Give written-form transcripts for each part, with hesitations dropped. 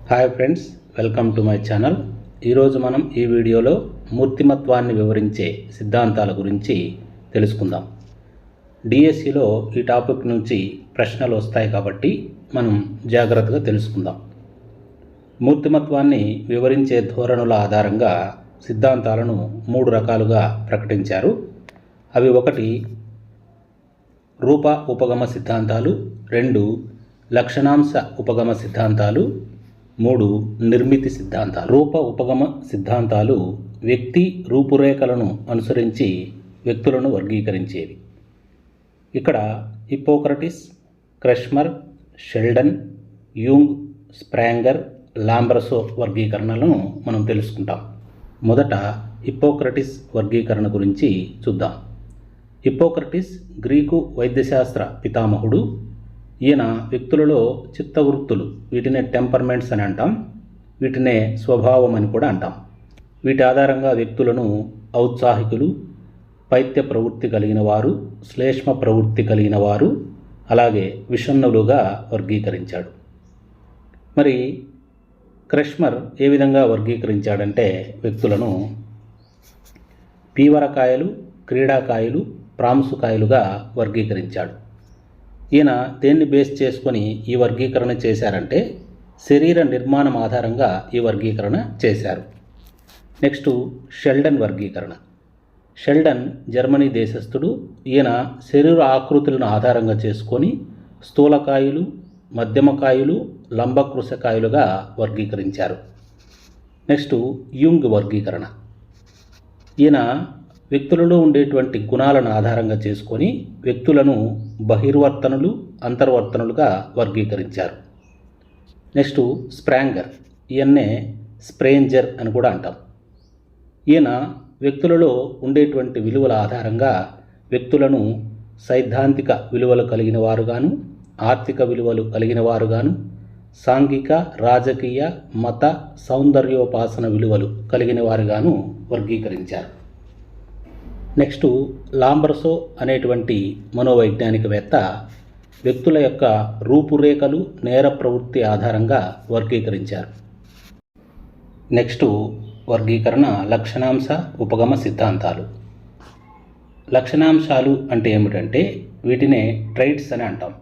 Hi friends, welcome to my channel. ఈరోజు మనం ఈ వీడియోలో మూర్తిమత్వాన్ని వివరించే సిద్ధాంతాల గురించి తెలుసుకుందాం. డిఎస్సిలో ఈ టాపిక్ నుంచి ప్రశ్నలు వస్తాయి కాబట్టి మనం జాగ్రత్తగా తెలుసుకుందాం. మూర్తిమత్వాన్ని వివరించే ధోరణుల ఆధారంగా సిద్ధాంతాలను 3 రకాలుగా ప్రకటించారు. అవి 1 రూప ఉపగమ సిద్ధాంతాలు, 2 లక్షణాంశ ఉపగమ సిద్ధాంతాలు, 3 నిర్మితి సిద్ధాంతాలు. రూప ఉపగమ సిద్ధాంతాలు వ్యక్తి రూపురేఖలను అనుసరించి వ్యక్తులను వర్గీకరించేవి. ఇక్కడ హిప్పోక్రటిస్, క్రెష్మర్, షెల్డన్, యూంగ్, స్ప్రాంగర్, లాంబ్రసో వర్గీకరణలను మనం తెలుసుకుంటాం. మొదట హిప్పోక్రటిస్ వర్గీకరణ గురించి చూద్దాం. హిప్పోక్రటిస్ గ్రీకు వైద్యశాస్త్ర పితామహుడు. ఈయన వ్యక్తులలో చిత్తవృత్తులు, వీటినే టెంపర్మెంట్స్ అని అంటాం, వీటినే స్వభావం అని కూడా అంటాం. వీటి ఆధారంగా వ్యక్తులను ఔత్సాహికులు, పైత్య ప్రవృత్తి కలిగిన వారు, శ్లేష్మ ప్రవృత్తి కలిగిన వారు, అలాగే విషణ్ణులుగా వర్గీకరించాడు. మరి క్రెష్మర్ ఏ విధంగా వర్గీకరించాడంటే వ్యక్తులను పీవరకాయలు, క్రీడాకాయలు, ప్రాంసుకాయలుగా వర్గీకరించాడు. ఈయన దేన్ని బేస్ చేసుకొని ఈ వర్గీకరణ చేశారంటే శరీర నిర్మాణం ఆధారంగా ఈ వర్గీకరణ చేశారు. నెక్స్ట్ షెల్డన్ వర్గీకరణ. షెల్డన్ జర్మనీ దేశస్థుడు. ఈయన శరీర ఆకృతులను ఆధారంగా చేసుకొని స్థూలకాయులు, మధ్యమకాయులు, లంబకృశకాయులుగా వర్గీకరించారు. నెక్స్ట్ యూంగ్ వర్గీకరణ. ఈయన వ్యక్తులలో ఉండేటువంటి గుణాలను ఆధారంగా చేసుకొని వ్యక్తులను బహిర్వర్తనులు, అంతర్వర్తనులుగా వర్గీకరించారు. నెక్స్ట్ స్ప్రాంగర్. ఈయన్నే స్ప్రేంజర్ అని కూడా అంటాం. ఈయన వ్యక్తులలో ఉండేటువంటి విలువల ఆధారంగా వ్యక్తులను సైద్ధాంతిక విలువలు కలిగిన వారుగాను, ఆర్థిక విలువలు కలిగిన వారుగాను, సాంఘిక, రాజకీయ, మత, సౌందర్యోపాసన విలువలు కలిగిన వారుగాను వర్గీకరించారు. నెక్స్ట్ లాంబ్రసో అనేటువంటి మనోవైజ్ఞానికవేత్త వ్యక్తుల యొక్క రూపురేఖలు, నేర ప్రవృత్తి ఆధారంగా వర్గీకరించారు. నెక్స్ట్ వర్గీకరణ లక్షణాంశ ఉపగమ సిద్ధాంతాలు. లక్షణాంశాలు అంటే ఏమిటంటే వీటినే ట్రైట్స్ అని అంటాం.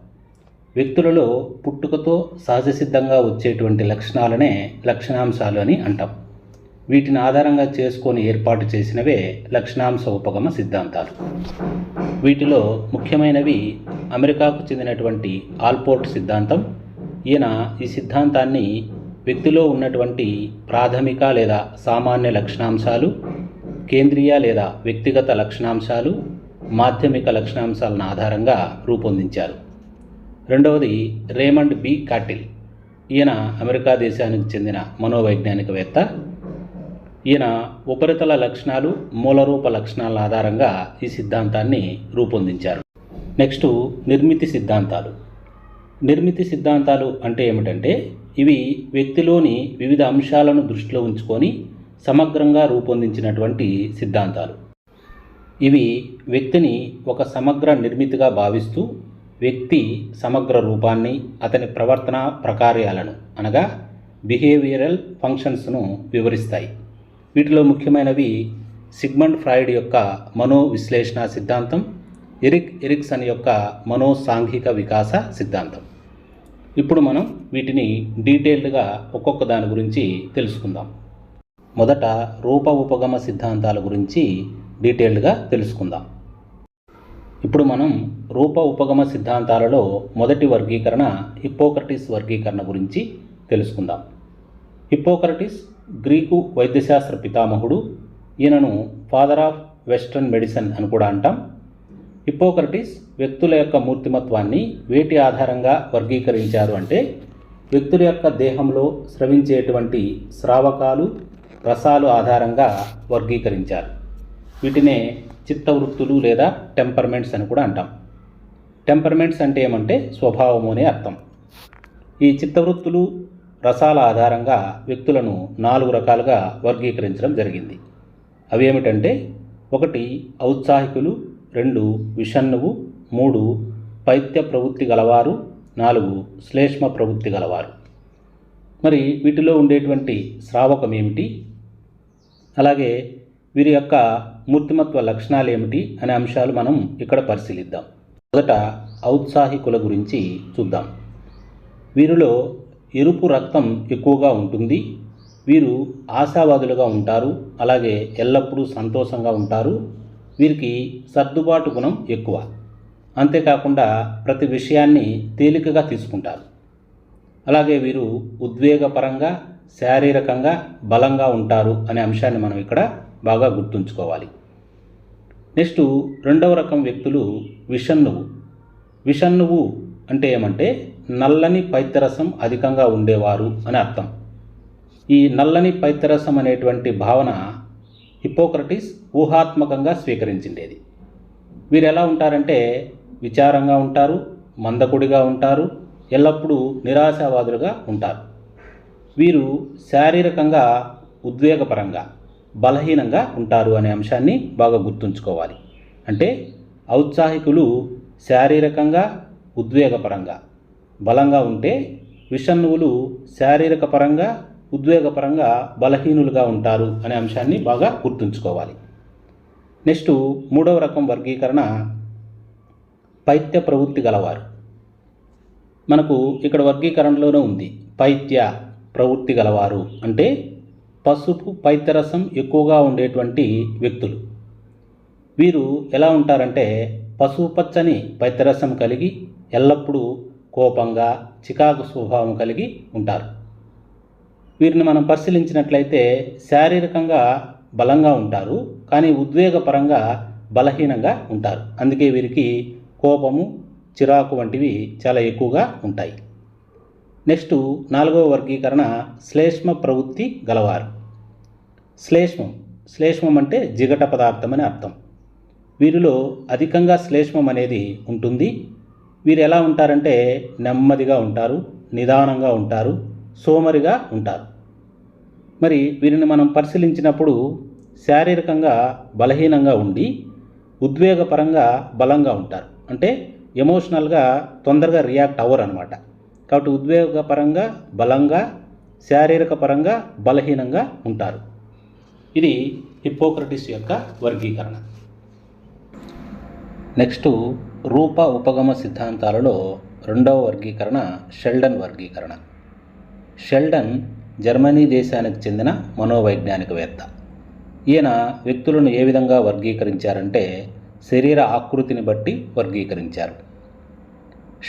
వ్యక్తులలో పుట్టుకతో సహజసిద్ధంగా వచ్చేటువంటి లక్షణాలనే లక్షణాంశాలు అని అంటాం. వీటిని ఆధారంగా చేసుకొని ఏర్పాటు చేసినవే లక్షణాంశ ఉపగమ సిద్ధాంతాలు. వీటిలో ముఖ్యమైనవి అమెరికాకు చెందినటువంటి ఆల్పోర్ట్ సిద్ధాంతం. ఈయన ఈ సిద్ధాంతాన్ని వ్యక్తిలో ఉన్నటువంటి ప్రాథమిక లేదా సామాన్య లక్షణాంశాలు, కేంద్రీయ లేదా వ్యక్తిగత లక్షణాంశాలు, మాధ్యమిక లక్షణాంశాలను ఆధారంగా రూపొందించారు. రెండవది రేమండ్ బి కాటిల్. ఈయన అమెరికా దేశానికి చెందిన మనోవైజ్ఞానికవేత్త. ఈయన ఉపరితల లక్షణాలు, మూలరూప లక్షణాల ఆధారంగా ఈ సిద్ధాంతాన్ని రూపొందించారు. నెక్స్ట్ నిర్మితి సిద్ధాంతాలు. నిర్మితి సిద్ధాంతాలు అంటే ఏమిటంటే ఇవి వ్యక్తిలోని వివిధ అంశాలను దృష్టిలో ఉంచుకొని సమగ్రంగా రూపొందించినటువంటి సిద్ధాంతాలు. ఇవి వ్యక్తిని ఒక సమగ్ర నిర్మితిగా భావిస్తూ వ్యక్తి సమగ్ర రూపాన్ని, అతని ప్రవర్తన ప్రకార్యాలను అనగా బిహేవియరల్ ఫంక్షన్స్ను వివరిస్తాయి. వీటిలో ముఖ్యమైనవి సిగ్మండ్ ఫ్రాయిడ్ యొక్క మనో విశ్లేషణ సిద్ధాంతం, ఎరిక్ ఎరిక్సన్ యొక్క మనో సాంఘిక వికాస సిద్ధాంతం. ఇప్పుడు మనం వీటిని డీటెయిల్డ్గా ఒక్కొక్క దాని గురించి తెలుసుకుందాం. మొదట రూప ఉపగమ సిద్ధాంతాల గురించి డీటెయిల్డ్గా తెలుసుకుందాం. ఇప్పుడు మనం రూప ఉపగమ సిద్ధాంతాలలో మొదటి వర్గీకరణ హిప్పోక్రటిస్ వర్గీకరణ గురించి తెలుసుకుందాం. హిప్పోక్రటిస్ గ్రీకు వైద్యశాస్త్ర పితామహుడు. ఈయనను ఫాదర్ ఆఫ్ వెస్ట్రన్ మెడిసిన్ అని కూడా అంటాం. హిప్పోక్రటిస్ వ్యక్తుల యొక్క మూర్తిమత్వాన్ని వేటి ఆధారంగా వర్గీకరించారు అంటే వ్యక్తుల యొక్క దేహంలో స్రవించేటువంటి స్రావకాలు, రసాలు ఆధారంగా వర్గీకరించారు. వీటినే చిత్తవృత్తులు లేదా టెంపర్మెంట్స్ అని కూడా అంటాం. టెంపర్మెంట్స్ అంటే ఏమంటే స్వభావము అనే అర్థం. ఈ చిత్తవృత్తులు, రసాల ఆధారంగా వ్యక్తులను 4 రకాలుగా వర్గీకరించడం జరిగింది. అవి ఏమిటంటే 1 ఔత్సాహికులు, 2 విషణ్ణువు, 3 పైత్య ప్రవృత్తి గలవారు, 4 శ్లేష్మ ప్రవృత్తి గలవారు. మరి వీటిలో ఉండేటువంటి శ్రావకం ఏమిటి, అలాగే వీరి యొక్క మూర్తిమత్వ లక్షణాలు ఏమిటి అనే అంశాలు మనం ఇక్కడ పరిశీలిద్దాం. మొదట ఔత్సాహికుల గురించి చూద్దాం. వీరిలో ఎరుపు రక్తం ఎక్కువగా ఉంటుంది. వీరు ఆశావాదులుగా ఉంటారు, అలాగే ఎల్లప్పుడూ సంతోషంగా ఉంటారు. వీరికి సర్దుబాటు గుణం ఎక్కువ. అంతేకాకుండా ప్రతి విషయాన్ని తేలికగా తీసుకుంటారు. అలాగే వీరు ఉద్వేగపరంగా, శారీరకంగా బలంగా ఉంటారు అనే అంశాన్ని మనం ఇక్కడ బాగా గుర్తుంచుకోవాలి. నెక్స్ట్ రెండవ రకం వ్యక్తులు విషణ్ణువు. విషణ్ణువు అంటే ఏమంటే నల్లని పైత్యరసం అధికంగా ఉండేవారు అని అర్థం. ఈ నల్లని పైత్యరసం అనేటువంటి భావన హిప్పోక్రటీస్ ఊహాత్మకంగా స్వీకరించిండేది. వీరు ఎలా ఉంటారంటే విచారంగా ఉంటారు, మందకుడిగా ఉంటారు, ఎల్లప్పుడూ నిరాశావాదులుగా ఉంటారు. వీరు శారీరకంగా, ఉద్వేగపరంగా బలహీనంగా ఉంటారు అనే అంశాన్ని బాగా గుర్తుంచుకోవాలి. అంటే ఔత్సాహికులు శారీరకంగా, ఉద్వేగపరంగా బలంగా ఉంటే విషణ్ణువులు శారీరక పరంగా, ఉద్వేగపరంగా బలహీనులుగా ఉంటారు అనే అంశాన్ని బాగా గుర్తుంచుకోవాలి. నెక్స్ట్ మూడవ రకం వర్గీకరణ పైత్య ప్రవృత్తి గలవారు. మనకు ఇక్కడ వర్గీకరణలోనే ఉంది. పైత్య ప్రవృత్తి గలవారు అంటే పసుపు పైత్యరసం ఎక్కువగా ఉండేటువంటి వ్యక్తులు. వీరు ఎలా ఉంటారంటే పసుపు పచ్చని పైత్యరసం కలిగి ఎల్లప్పుడూ కోపంగా, చికాకు స్వభావం కలిగి ఉంటారు. వీరిని మనం పరిశీలించినట్లయితే శారీరకంగా బలంగా ఉంటారు, కానీ ఉద్వేగపరంగా బలహీనంగా ఉంటారు. అందుకే వీరికి కోపము, చిరాకు వంటివి చాలా ఎక్కువగా ఉంటాయి. నెక్స్ట్ నాలుగవ వర్గీకరణ శ్లేష్మ ప్రవృత్తి గలవారు. శ్లేష్మం అంటే జిగట పదార్థం అని అర్థం. వీరిలో అధికంగా శ్లేష్మం అనేది ఉంటుంది. వీరు ఎలా ఉంటారంటే నెమ్మదిగా ఉంటారు, నిదానంగా ఉంటారు, సోమరిగా ఉంటారు. మరి వీరిని మనం పరిశీలించినప్పుడు శారీరకంగా బలహీనంగా ఉండి ఉద్వేగపరంగా బలంగా ఉంటారు. అంటే ఎమోషనల్గా తొందరగా రియాక్ట్ అవ్వరు అనమాట. కాబట్టి ఉద్వేగపరంగా బలంగా, శారీరక పరంగా బలహీనంగా ఉంటారు. ఇది హిప్పోక్రటీస్ యొక్క వర్గీకరణ. నెక్స్ట్ రూప ఉపగమ సిద్ధాంతాలలో రెండవ వర్గీకరణ షెల్డన్ వర్గీకరణ. షెల్డన్ జర్మనీ దేశానికి చెందిన మనోవైజ్ఞానికవేత్త. ఈయన వ్యక్తులను ఏ విధంగా వర్గీకరించారంటే శరీర ఆకృతిని బట్టి వర్గీకరించారు.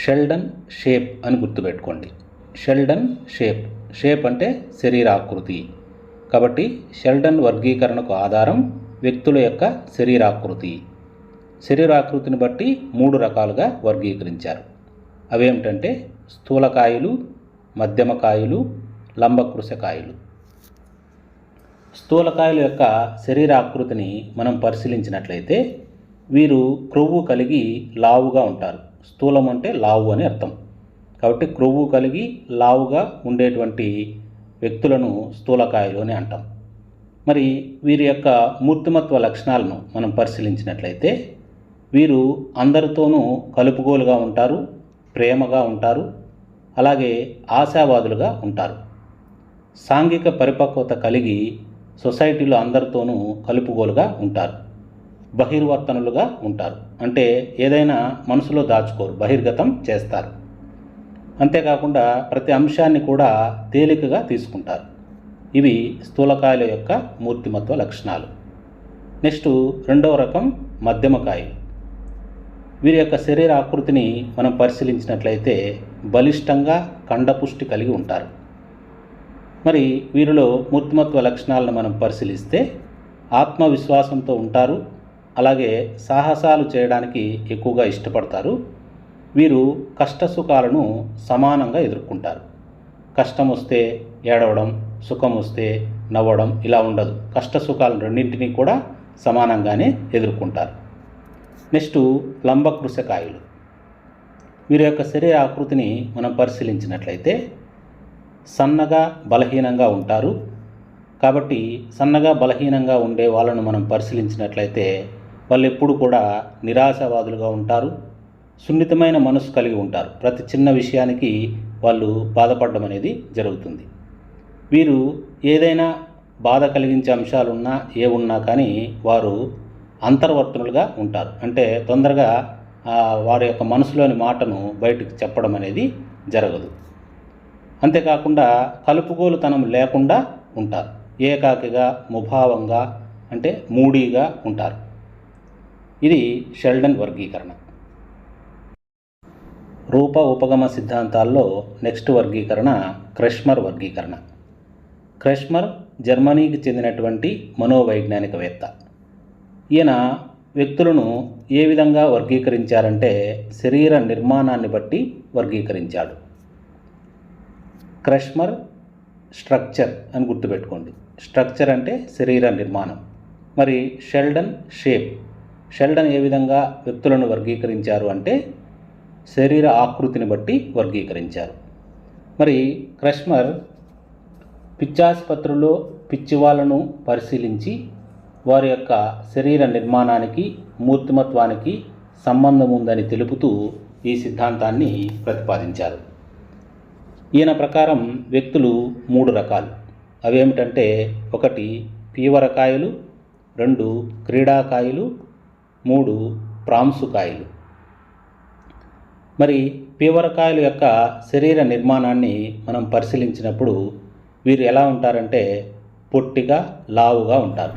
షెల్డన్ షేప్ అని గుర్తుపెట్టుకోండి. షెల్డన్ షేప్ అంటే శరీర ఆకృతి. కాబట్టి షెల్డన్ వర్గీకరణకు ఆధారం వ్యక్తుల యొక్క శరీరాకృతి. శరీరాకృతిని బట్టి 3 రకాలుగా వర్గీకరించారు. అవేమిటంటే స్థూలకాయులు, మధ్యమకాయులు, లంబకృశకాయులు. స్థూలకాయుల యొక్క శరీరాకృతిని మనం పరిశీలించినట్లయితే వీరు క్రొవ్వు కలిగి లావుగా ఉంటారు. స్థూలం అంటే లావు అని అర్థం. కాబట్టి క్రొవ్వు కలిగి లావుగా ఉండేటువంటి వ్యక్తులను స్థూలకాయులు అని అంటాం. మరి వీరి యొక్క మూర్తిమత్వ లక్షణాలను మనం పరిశీలించినట్లయితే వీరు అందరితోనూ కలుపుగోలుగా ఉంటారు, ప్రేమగా ఉంటారు, అలాగే ఆశావాదులుగా ఉంటారు. సాంఘిక పరిపక్వత కలిగి సొసైటీలో అందరితోనూ కలుపుగోలుగా ఉంటారు. బహిర్వర్తనులుగా ఉంటారు. అంటే ఏదైనా మనసులో దాచుకోరు, బహిర్గతం చేస్తారు. అంతేకాకుండా ప్రతి అంశాన్ని కూడా తేలికగా తీసుకుంటారు. ఇవి స్థూలకాయుల యొక్క మూర్తిమత్వ లక్షణాలు. నెక్స్ట్ రెండవ రకం మధ్యమకాయులు. వీరి యొక్క శరీర ఆకృతిని మనం పరిశీలించినట్లయితే బలిష్టంగా కండపుష్టి కలిగి ఉంటారు. మరి వీరిలో మూర్తిమత్వ లక్షణాలను మనం పరిశీలిస్తే ఆత్మవిశ్వాసంతో ఉంటారు, అలాగే సాహసాలు చేయడానికి ఎక్కువగా ఇష్టపడతారు. వీరు కష్టసుఖాలను సమానంగా ఎదుర్కొంటారు. కష్టం వస్తే ఏడవడం, సుఖం వస్తే నవ్వడం ఇలా ఉండదు. కష్టసుఖాలను రెండింటినీ కూడా సమానంగానే ఎదుర్కొంటారు. నెక్స్ట్ లంబకృశకాయులు. వీరి యొక్క శరీర ఆకృతిని మనం పరిశీలించినట్లయితే సన్నగా బలహీనంగా ఉంటారు. కాబట్టి సన్నగా బలహీనంగా ఉండే వాళ్ళను మనం పరిశీలించినట్లయితే వాళ్ళు ఎప్పుడు కూడా నిరాశావాదులుగా ఉంటారు, సున్నితమైన మనసు కలిగి ఉంటారు. ప్రతి చిన్న విషయానికి వాళ్ళు బాధపడడం అనేది జరుగుతుంది. వీరు ఏదైనా బాధ కలిగించే అంశాలున్నా ఏమున్నా కానీ వారు అంతర్వర్తనులుగా ఉంటారు. అంటే తొందరగా వారి యొక్క మనసులోని మాటను బయటకు చెప్పడం అనేది జరగదు. అంతేకాకుండా కలుపుగోలుతనం లేకుండా ఉంటారు. ఏకాకిగా, ముభావంగా, అంటే మూడీగా ఉంటారు. ఇది షెల్డన్ వర్గీకరణ. రూప ఉపగమ సిద్ధాంతాల్లో నెక్స్ట్ వర్గీకరణ క్రెష్మర్ వర్గీకరణ. క్రెష్మర్ జర్మనీకి చెందినటువంటి మనోవైజ్ఞానికవేత్త. ఈయన వ్యక్తులను ఏ విధంగా వర్గీకరించారంటే శరీర నిర్మాణాన్ని బట్టి వర్గీకరించాడు. క్రెష్మర్ స్ట్రక్చర్ అని గుర్తుపెట్టుకోండి. స్ట్రక్చర్ అంటే శరీర నిర్మాణం. మరి షెల్డన్ షేప్. షెల్డన్ ఏ విధంగా వ్యక్తులను వర్గీకరించారు అంటే శరీర ఆకృతిని బట్టి వర్గీకరించారు. మరి క్రెష్మర్ పిచ్చాసుపత్రిలో పిచ్చివాళ్లను పరిశీలించి వారి యొక్క శరీర నిర్మాణానికి, మూర్తిమత్వానికి సంబంధం ఉందని తెలుపుతూ ఈ సిద్ధాంతాన్ని ప్రతిపాదించారు. ఈయన ప్రకారం వ్యక్తులు 3 రకాలు. అవేమిటంటే 1 పీవరకాయలు, 2 క్రీడాకాయలు, 3 ప్రాంసుకాయలు. మరి పీవరకాయల యొక్క శరీర నిర్మాణాన్ని మనం పరిశీలించినప్పుడు వీరు ఎలా ఉంటారంటే పొట్టిగా, లావుగా ఉంటారు.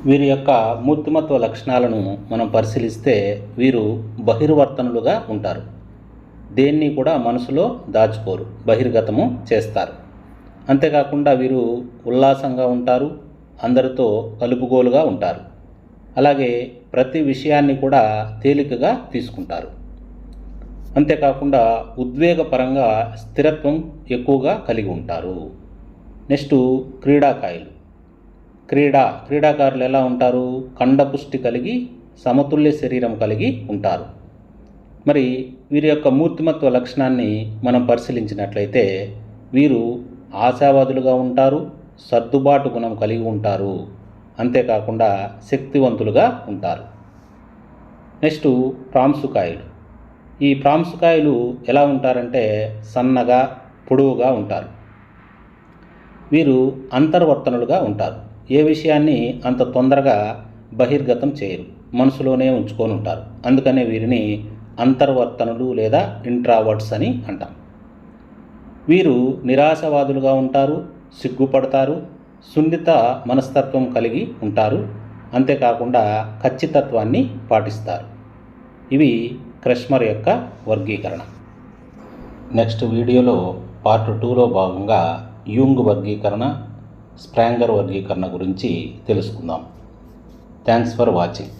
వీరి యొక్క మూర్తిమత్వ లక్షణాలను మనం పరిశీలిస్తే వీరు బహిర్వర్తనులుగా ఉంటారు. దేన్ని కూడా మనసులో దాచుకోరు, బహిర్గతము చేస్తారు. అంతేకాకుండా వీరు ఉల్లాసంగా ఉంటారు, అందరితో కలుపుగోలుగా ఉంటారు. అలాగే ప్రతి విషయాన్ని కూడా తేలికగా తీసుకుంటారు. అంతేకాకుండా ఉద్వేగపరంగా స్థిరత్వం ఎక్కువగా కలిగి ఉంటారు. నెక్స్ట్ క్రీడాకారులు. క్రీడాకారులు ఎలా ఉంటారు? కండపుష్టి కలిగి సమతుల్య శరీరం కలిగి ఉంటారు. మరి వీరి యొక్క మూర్తిమత్వ లక్షణాన్ని మనం పరిశీలించినట్లయితే వీరు ఆశావాదులుగా ఉంటారు, సర్దుబాటు గుణం కలిగి ఉంటారు, అంతేకాకుండా శక్తివంతులుగా ఉంటారు. నెక్స్ట్ ప్రాంసుకాయలు. ఈ ప్రాంసుకాయలు ఎలా ఉంటారంటే సన్నగా, పొడవుగా ఉంటారు. వీరు అంతర్వర్తనులుగా ఉంటారు. ఏ విషయాన్ని అంత తొందరగా బహిర్గతం చేయరు, మనసులోనే ఉంచుకొని ఉంటారు. అందుకనే వీరిని అంతర్వర్తనులు లేదా ఇంట్రావర్ట్స్ అని అంటాం. వీరు నిరాశవాదులుగా ఉంటారు, సిగ్గుపడతారు, సున్నిత మనస్తత్వం కలిగి ఉంటారు, అంతేకాకుండా ఖచ్చితత్వాన్ని పాటిస్తారు. ఇవి క్రెష్మర్ యొక్క వర్గీకరణ. నెక్స్ట్ వీడియోలో పార్ట్ 2లో భాగంగా యూంగ్ వర్గీకరణ, స్ప్రాంగర్ వర్గీకరణ గురించి తెలుసుకుందాం. Thanks for watching.